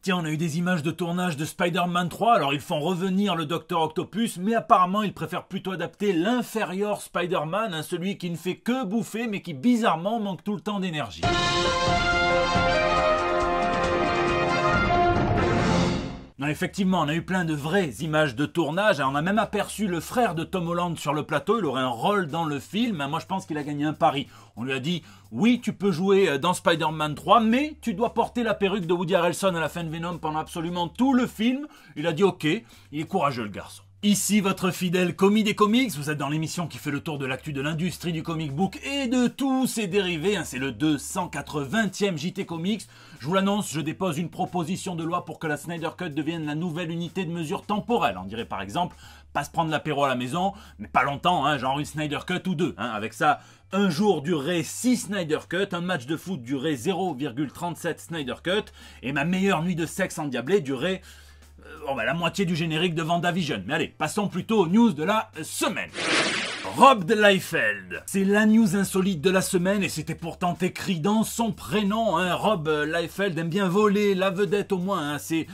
Tiens, on a eu des images de tournage de Spider-Man 3, alors ils font revenir le Docteur Octopus, mais apparemment ils préfèrent plutôt adapter l'inférieur Spider-Man, hein, celui qui ne fait que bouffer, mais qui bizarrement manque tout le temps d'énergie. Non, effectivement, on a eu plein de vraies images de tournage. On a même aperçu le frère de Tom Holland sur le plateau. Il aurait un rôle dans le film. Moi, je pense qu'il a gagné un pari. On lui a dit, oui, tu peux jouer dans Spider-Man 3, mais tu dois porter la perruque de Woody Harrelson à la fin de Venom pendant absolument tout le film. Il a dit, ok, il est courageux, le garçon. Ici votre fidèle commis des comics, vous êtes dans l'émission qui fait le tour de l'actu de l'industrie du comic book et de tous ses dérivés, c'est le 280e JT Comics. Je vous l'annonce, je dépose une proposition de loi pour que la Snyder Cut devienne la nouvelle unité de mesure temporelle. On dirait par exemple, pas se prendre l'apéro à la maison, mais pas longtemps, genre une Snyder Cut ou deux. Avec ça, un jour durerait 6 Snyder Cut, un match de foot durerait 0,37 Snyder Cut, et ma meilleure nuit de sexe endiablé durerait la moitié du générique de WandaVision. Mais allez, passons plutôt aux news de la semaine. Rob de Liefeld. C'est la news insolite de la semaine et c'était pourtant écrit dans son prénom. Rob Liefeld aime bien voler la vedette au moins. C'est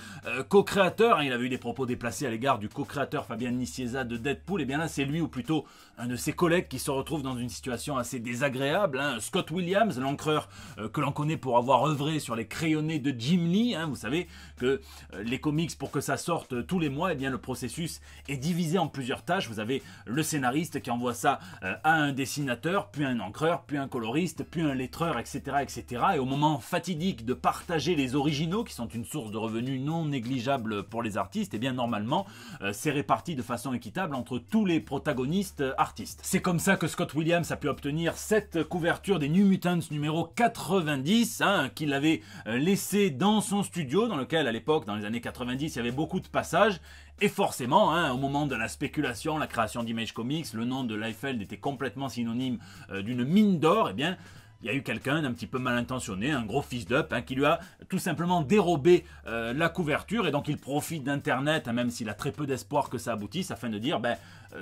co-créateur. Il avait eu des propos déplacés à l'égard du co-créateur Fabian Nicieza de Deadpool. Et bien là, c'est lui ou plutôt un de ses collègues qui se retrouve dans une situation assez désagréable. Scott Williams, l'encreur que l'on connaît pour avoir œuvré sur les crayonnés de Jim Lee. Vous savez que les comics, pour que ça sorte tous les mois, le processus est divisé en plusieurs tâches. Vous avez le scénariste qui envoie ça à un dessinateur, puis un encreur, puis un coloriste, puis un lettreur, etc., etc. Et au moment fatidique de partager les originaux, qui sont une source de revenus non négligeable pour les artistes, normalement, c'est réparti de façon équitable entre tous les protagonistes artistes. C'est comme ça que Scott Williams a pu obtenir cette couverture des New Mutants numéro 90, qu'il avait laissé dans son studio, dans lequel, à l'époque, dans les années 90, il y avait beaucoup de passages. Et forcément, au moment de la spéculation, la création d'Image Comics, le nom de Liefeld était complètement synonyme d'une mine d'or. Il y a eu quelqu'un d'un petit peu mal intentionné, un gros fils d'up, qui lui a tout simplement dérobé la couverture. Et donc il profite d'Internet, même s'il a très peu d'espoir que ça aboutisse, afin de dire,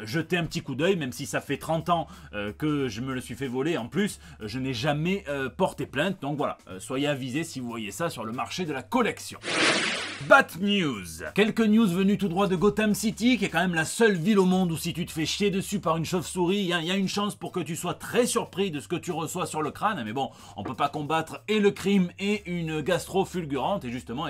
jetez un petit coup d'œil, même si ça fait 30 ans que je me le suis fait voler. En plus, je n'ai jamais porté plainte. Donc voilà, soyez avisés si vous voyez ça sur le marché de la collection. Bat News. Quelques news venues tout droit de Gotham City, qui est quand même la seule ville au monde où si tu te fais chier dessus par une chauve-souris, il y a une chance pour que tu sois très surpris de ce que tu reçois sur le crâne. Mais bon, on peut pas combattre et le crime et une gastro fulgurante. Et justement,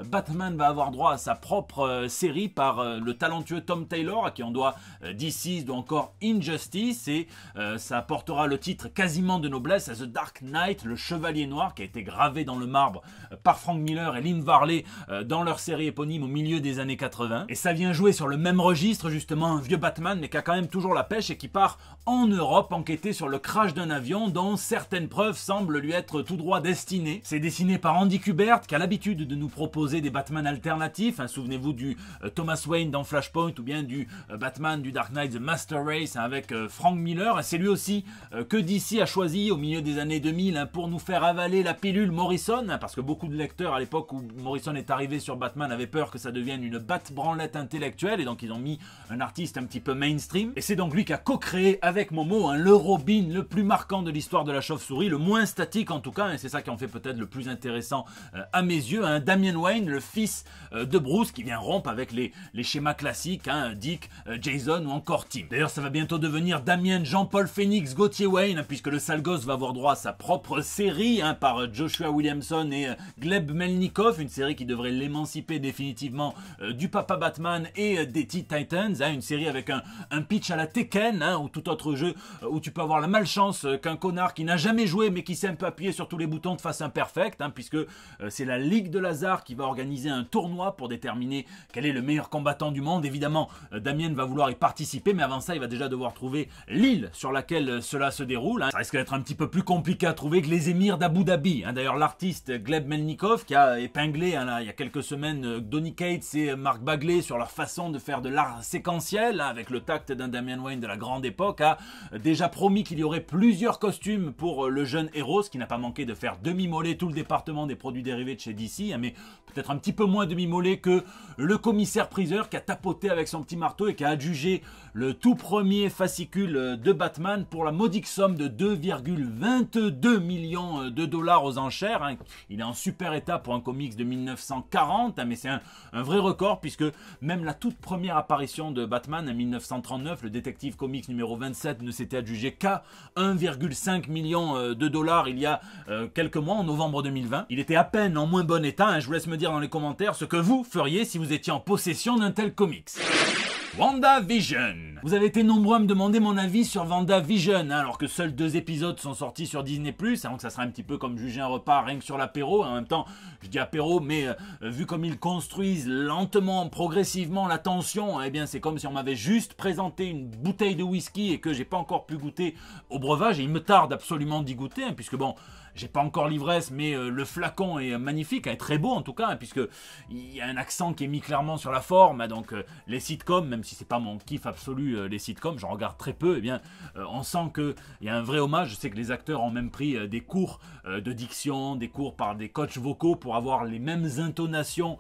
Batman va avoir droit à sa propre série par le talentueux Tom Taylor, à qui on doit DC's ou encore Injustice. Et ça portera le titre quasiment de noblesse à The Dark Knight, le Chevalier Noir, qui a été gravé dans le marbre par Frank Miller et Lynn Varley dans leur série éponyme au milieu des années 80. Et ça vient jouer sur le même registre, justement, un vieux Batman, mais qui a quand même toujours la pêche et qui part en Europe enquêter sur le crash d'un avion dont certaines preuves semblent lui être tout droit destinées. C'est dessiné par Andy Kubert, qui a l'habitude de nous proposer des Batman alternatifs. Souvenez-vous du Thomas Wayne dans Flashpoint ou bien du Batman du Dark Knight The Master Race avec Frank Miller. C'est lui aussi que DC a choisi au milieu des années 2000 pour nous faire avaler la pilule Morrison, parce que beaucoup de lecteurs à l'époque où Morrison est arrivé sur Batman avaient peur que ça devienne une batte-branlette intellectuelle, et donc ils ont mis un artiste un petit peu mainstream. Et c'est donc lui qui a co-créé avec Momo le Robin le plus marquant de l'histoire de la chauve-souris, le moins statique en tout cas, et c'est ça qui en fait peut-être le plus intéressant à mes yeux. Damian Wayne, le fils de Bruce, qui vient rompre avec les schémas classiques, Dick, Jason ou encore Tim. D'ailleurs, ça va bientôt devenir Damien Jean-Paul Phoenix Gauthier Wayne, puisque le sale gosse va avoir droit à sa propre série par Joshua Williamson et Gleb Melnikov, une série qui devrait l'émanciper définitivement du papa Batman et des Teen Titans, une série avec un pitch à la Tekken ou tout autre jeu où tu peux avoir la malchance qu'un connard qui n'a jamais joué mais qui sait un peu appuyer sur tous les boutons te fasse un perfect, puisque c'est la Ligue de Lazare qui va organiser un tournoi pour déterminer quel est le meilleur combattant du monde. Évidemment, Damien va vouloir y participer, mais avant ça il va déjà devoir trouver l'île sur laquelle cela se déroule. Ça risque d'être un petit peu plus compliqué à trouver que les émirs d'Abu Dhabi. D'ailleurs, l'artiste Gleb Melnikov, qui a épinglé il y a quelques semaines Donny Cates et Mark Bagley sur leur façon de faire de l'art séquentiel, avec le tact d'un Damian Wayne de la grande époque, a déjà promis qu'il y aurait plusieurs costumes pour le jeune héros, ce qui n'a pas manqué de faire demi-moller tout le département des produits dérivés de chez DC, mais peut-être un petit peu moins demi-mollé que le commissaire-priseur qui a tapoté avec son petit marteau et qui a adjugé le tout premier fascicule de Batman pour la modique somme de 2,22 millions de dollars aux enchères. Il est en super état pour un comics de 1940. 40, hein, mais c'est un vrai record puisque même la toute première apparition de Batman en 1939, le Détective Comics numéro 27 ne s'était adjugé qu'à 1,5 million de dollars il y a quelques mois, en novembre 2020. Il était à peine en moins bon état, hein. Je vous laisse me dire dans les commentaires ce que vous feriez si vous étiez en possession d'un tel comics. WandaVision. Vous avez été nombreux à me demander mon avis sur WandaVision, hein, alors que seuls 2 épisodes sont sortis sur Disney+, donc ça sera un petit peu comme juger un repas rien que sur l'apéro. En même temps, je dis apéro, mais vu comme ils construisent lentement, progressivement la tension, eh bien c'est comme si on m'avait juste présenté une bouteille de whisky et que j'ai pas encore pu goûter au breuvage, et il me tarde absolument d'y goûter, hein, puisque bon, j'ai pas encore l'ivresse, mais le flacon est magnifique, est très beau en tout cas, hein, puisque il y a un accent qui est mis clairement sur la forme, hein, donc les sitcoms, même si c'est pas mon kiff absolu, les sitcoms, j'en regarde très peu, eh bien on sent qu'il y a un vrai hommage. Je sais que les acteurs ont même pris des cours de diction, des cours par des coachs vocaux pour avoir les mêmes intonations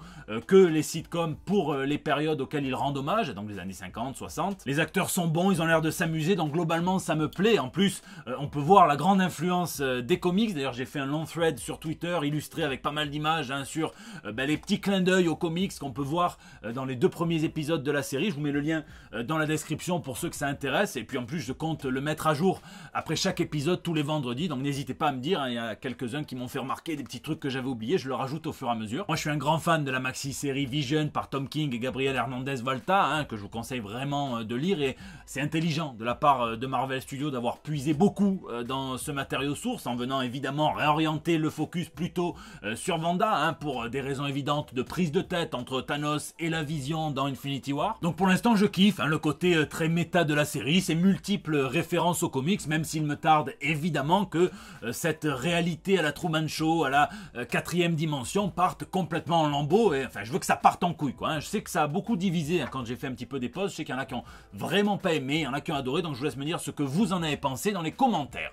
que les sitcoms pour les périodes auxquelles ils rendent hommage, donc les années 50, 60. Les acteurs sont bons, ils ont l'air de s'amuser, donc globalement ça me plaît. En plus, on peut voir la grande influence des comics. D'ailleurs, j'ai fait un long thread sur Twitter illustré avec pas mal d'images, hein, sur les petits clins d'œil aux comics qu'on peut voir dans les 2 premiers épisodes de la série. Je vous mets le lien dans la description pour ceux que ça intéresse. Et puis en plus, je compte le mettre à jour après chaque épisode tous les vendredis. Donc n'hésitez pas à me dire, hein, il y a quelques-uns qui m'ont fait remarquer des petits trucs que j'avais oubliés. Je le rajoute au fur et à mesure. Moi, je suis un grand fan de la maxi-série Vision par Tom King et Gabriel Hernandez Valta, hein, que je vous conseille vraiment de lire. Et c'est intelligent de la part de Marvel Studios d'avoir puisé beaucoup dans ce matériau source, en venant évidemment réorienter le focus plutôt sur Wanda, hein, pour des raisons évidentes de prise de tête entre Thanos et la Vision dans Infinity War. Donc pour l'instant je kiffe, hein, le côté très méta de la série, ces multiples références aux comics, même s'il me tarde évidemment que cette réalité à la Truman Show, à la 4e dimension parte complètement en lambeaux, et enfin je veux que ça parte en couille, quoi, hein. Je sais que ça a beaucoup divisé, hein, quand j'ai fait un petit peu des posts. Je sais qu'il y en a qui ont vraiment pas aimé, il y en a qui ont adoré, donc je vous laisse me dire ce que vous en avez pensé dans les commentaires.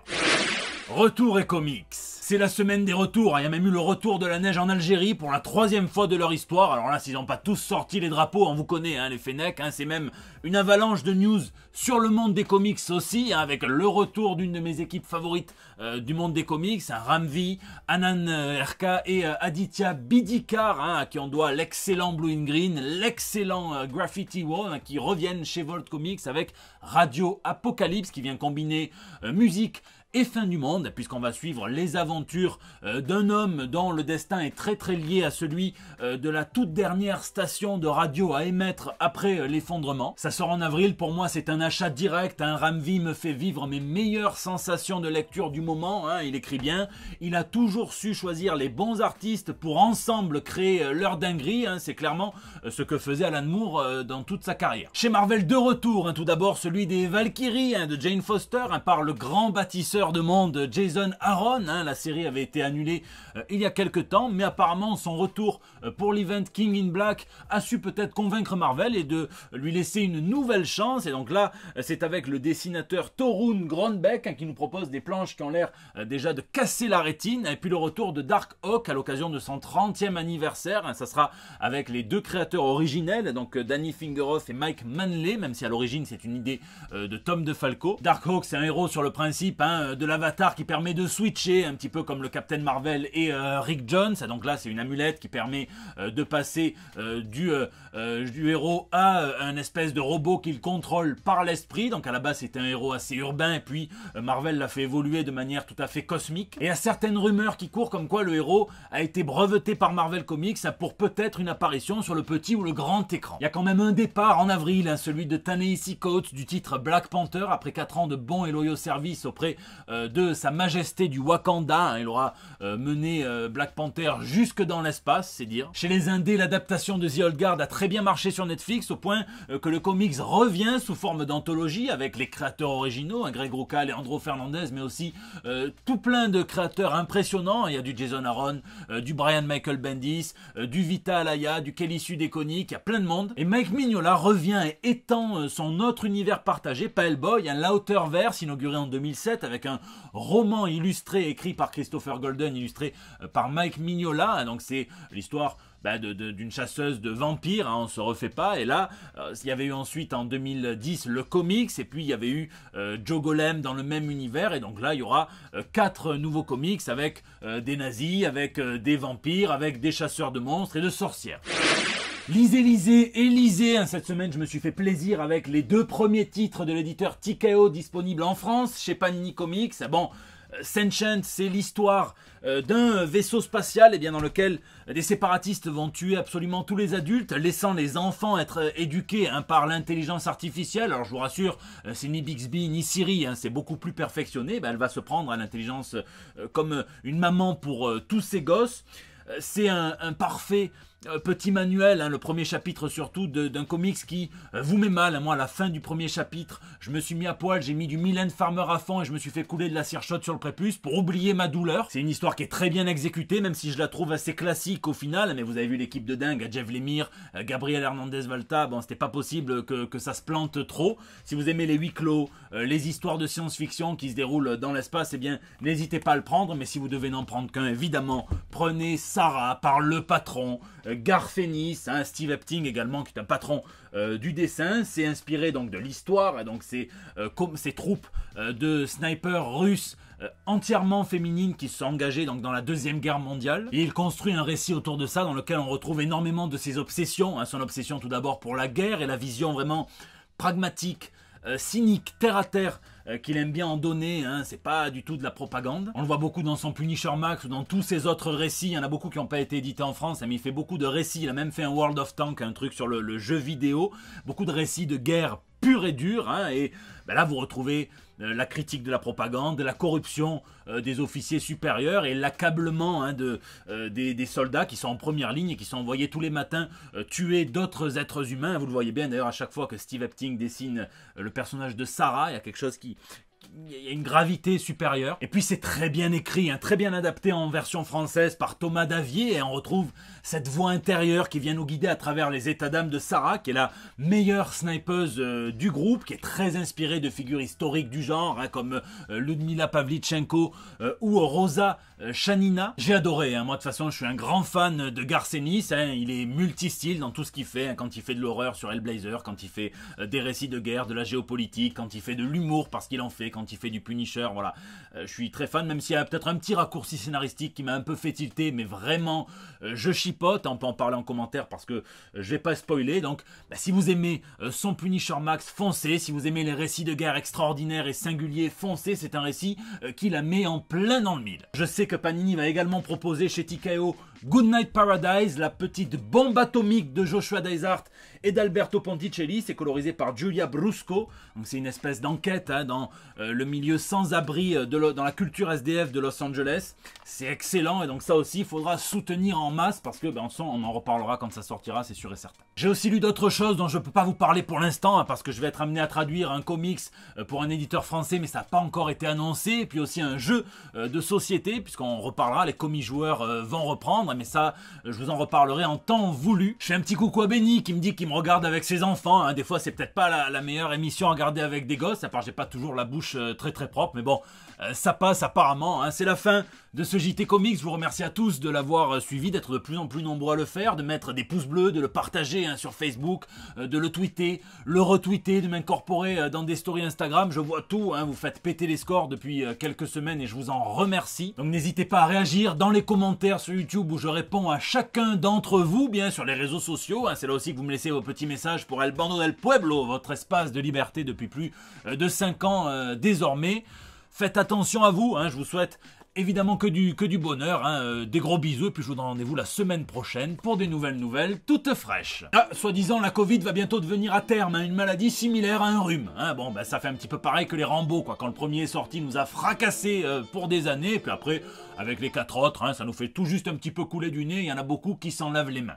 Retour et comics. C'est la semaine des retours, il y a même eu le retour de la neige en Algérie pour la 3e fois de leur histoire. Alors là, s'ils n'ont pas tous sorti les drapeaux, on vous connaît, hein, les Fennecs, hein, c'est même une avalanche de news sur le monde des comics aussi, hein, avec le retour d'une de mes équipes favorites du monde des comics, hein, Ramvi, Anan Erka et Aditya Bidikar, hein, à qui on doit l'excellent Blue in Green, l'excellent Graffiti Wall, hein, qui reviennent chez Volt Comics avec Radio Apocalypse, qui vient combiner musique et fin du monde, puisqu'on va suivre les aventures d'un homme dont le destin est très très lié à celui de la toute dernière station de radio à émettre après l'effondrement. Ça sort en avril, pour moi c'est un achat direct, hein. Ramvi me fait vivre mes meilleures sensations de lecture du moment, hein. Il écrit bien, il a toujours su choisir les bons artistes pour ensemble créer leur dinguerie, hein. C'est clairement ce que faisait Alan Moore dans toute sa carrière. Chez Marvel, 2 retours, hein. Tout d'abord celui des Valkyries, hein, de Jane Foster, hein, par le grand bâtisseur de monde Jason Aaron, hein. La série avait été annulée il y a quelques temps, mais apparemment son retour pour l'event King in Black a su peut-être convaincre Marvel et de lui laisser une nouvelle chance. Et donc là, c'est avec le dessinateur Torunn Grønbekk, hein, qui nous propose des planches qui ont l'air déjà de casser la rétine. Et puis le retour de Dark Hawk à l'occasion de son 30e anniversaire, hein. Ça sera avec les 2 créateurs originels, donc Danny Fingeroth et Mike Manley, même si à l'origine c'est une idée de Tom DeFalco. Dark Hawk, c'est un héros sur le principe, hein, de l'avatar qui permet de switcher, un petit peu comme le Captain Marvel et Rick Jones. Donc là, c'est une amulette qui permet de passer du héros à un espèce de robot qu'il contrôle par l'esprit. Donc à la base, c'était un héros assez urbain, et puis Marvel l'a fait évoluer de manière tout à fait cosmique. Et il y a certaines rumeurs qui courent comme quoi le héros a été breveté par Marvel Comics pour peut-être une apparition sur le petit ou le grand écran. Il y a quand même un départ en avril, hein, celui de Ta-Nehisi Coates du titre Black Panther, après 4 ans de bons et loyaux services auprès de Sa Majesté du Wakanda, hein. Il aura mené Black Panther jusque dans l'espace, c'est dire. Chez les indés, l'adaptation de The Old Guard a très bien marché sur Netflix, au point que le comics revient sous forme d'anthologie avec les créateurs originaux, hein, Greg Rucka, Alejandro Fernandez, mais aussi tout plein de créateurs impressionnants. Il y a du Jason Aaron, du Brian Michael Bendis, du Vita Alaya, du Kelly Sue DeConnick, il y a plein de monde. Et Mike Mignola revient et étend son autre univers partagé, pas Hellboy, un L'Outerverse inauguré en 2007 avec avec un roman illustré écrit par Christopher Golden, illustré par Mike Mignola. Donc c'est l'histoire d'une chasseuse de vampires, hein, on se refait pas. Et là, il y avait eu ensuite en 2010 le comics, et puis il y avait eu Joe Golem dans le même univers. Et donc là, il y aura 4 nouveaux comics avec des nazis, avec des vampires, avec des chasseurs de monstres et de sorcières. Lisez, hein, cette semaine je me suis fait plaisir avec les 2 premiers titres de l'éditeur TKO disponibles en France chez Panini Comics. Bon, Sentient, c'est l'histoire d'un vaisseau spatial dans lequel des séparatistes vont tuer absolument tous les adultes, laissant les enfants être éduqués par l'intelligence artificielle. Alors je vous rassure, c'est ni Bixby ni Siri, hein, c'est beaucoup plus perfectionné. Elle va se prendre à l'intelligence comme une maman pour tous ses gosses. C'est un parfait petit manuel, hein, le premier chapitre surtout d'un comics qui vous met mal. Moi, à la fin du premier chapitre, je me suis mis à poil, j'ai mis du Mylène Farmer à fond et je me suis fait couler de la cire chaude sur le prépuce pour oublier ma douleur. C'est une histoire qui est très bien exécutée, même si je la trouve assez classique au final. Mais vous avez vu l'équipe de dingue, Jeff Lemire, Gabriel Hernandez-Valta, bon, c'était pas possible que ça se plante trop. Si vous aimez les huis clos, les histoires de science-fiction qui se déroulent dans l'espace, n'hésitez pas à le prendre. Mais si vous devez n'en prendre qu'un, évidemment, prenez Sarah par le patron, Garth Ennis, hein, Steve Epting également, qui est un patron du dessin. C'est inspiré donc de l'histoire, donc c'est ces troupes de snipers russes entièrement féminines qui se sont engagées donc dans la Deuxième Guerre mondiale. Et il construit un récit autour de ça dans lequel on retrouve énormément de ses obsessions, hein, son obsession tout d'abord pour la guerre et la vision vraiment pragmatique, cynique, terre à terre qu'il aime bien en donner, hein, c'est pas du tout de la propagande. On le voit beaucoup dans son Punisher Max ou dans tous ses autres récits, il y en a beaucoup qui n'ont pas été édités en France, mais il fait beaucoup de récits, il a même fait un World of Tanks, un truc sur le jeu vidéo, beaucoup de récits de guerre pure et dure, hein, et là vous retrouvez la critique de la propagande, de la corruption des officiers supérieurs et l'accablement, hein, des soldats qui sont en première ligne et qui sont envoyés tous les matins tuer d'autres êtres humains. Vous le voyez bien d'ailleurs à chaque fois que Steve Epting dessine le personnage de Sarah, il y a quelque chose il y a une gravité supérieure. Et puis c'est très bien écrit, hein, très bien adapté en version française par Thomas Davier. Et on retrouve cette voix intérieure qui vient nous guider à travers les états d'âme de Sarah, qui est la meilleure snipeuse du groupe, qui est très inspirée de figures historiques du genre, hein, comme Ludmila Pavlychenko ou Rosa Chanina. J'ai adoré, hein, moi de toute façon je suis un grand fan de Garth Ennis, hein, il est multistyle dans tout ce qu'il fait, hein, quand il fait de l'horreur sur Hellblazer, quand il fait des récits de guerre, de la géopolitique, quand il fait de l'humour parce qu'il en fait, quand il fait du Punisher, voilà. Je suis très fan, même s'il y a peut-être un petit raccourci scénaristique qui m'a un peu fait tilter, mais vraiment, je chipote, on peut en parler en commentaire parce que je vais pas spoiler. Donc, si vous aimez son Punisher Max, foncez. Si vous aimez les récits de guerre extraordinaires et singuliers, foncez. C'est un récit qui la met en plein dans le mille. Je sais que Panini va également proposer chez TKO Goodnight Paradise, la petite bombe atomique de Joshua Dysart et d'Alberto Ponticelli. C'est colorisé par Giulia Brusco. Donc c'est une espèce d'enquête, hein, dans le milieu sans-abri dans la culture SDF de Los Angeles. C'est excellent et donc ça aussi il faudra soutenir en masse parce que on en reparlera quand ça sortira, c'est sûr et certain. J'ai aussi lu d'autres choses dont je ne peux pas vous parler pour l'instant, hein, parce que je vais être amené à traduire un comics pour un éditeur français, mais ça n'a pas encore été annoncé. Et puis aussi un jeu de société, puisqu'on reparlera, les commis-joueurs vont reprendre, mais ça, je vous en reparlerai en temps voulu. Je fais un petit coucou à Benny qui me dit qu'il me regarde avec ses enfants, hein. Des fois c'est peut-être pas la meilleure émission à regarder avec des gosses, à part j'ai pas toujours la bouche très très propre, mais bon, ça passe apparemment, hein. C'est la fin de ce JT Comics. Je vous remercie à tous de l'avoir suivi, d'être de plus en plus nombreux à le faire, de mettre des pouces bleus, de le partager, hein, sur Facebook, de le tweeter, le retweeter, de m'incorporer dans des stories Instagram. Je vois tout, hein, vous faites péter les scores depuis quelques semaines et je vous en remercie. Donc n'hésitez pas à réagir dans les commentaires sur YouTube où je réponds à chacun d'entre vous, bien sur les réseaux sociaux, hein. C'est là aussi que vous me laissez vos petits messages pour El Bando del Pueblo, votre espace de liberté depuis plus de 5 ans désormais. Faites attention à vous, hein, je vous souhaite évidemment que du bonheur, hein, des gros bisous, et puis je vous donne rendez-vous la semaine prochaine pour des nouvelles toutes fraîches. Ah, soi-disant la Covid va bientôt devenir à terme, hein, une maladie similaire à un rhume, hein. Bon, ça fait un petit peu pareil que les Rambo, quoi. Quand le premier est sorti, il nous a fracassé pour des années, et puis après, avec les 4 autres, hein, ça nous fait tout juste un petit peu couler du nez, il y en a beaucoup qui s'en lavent les mains.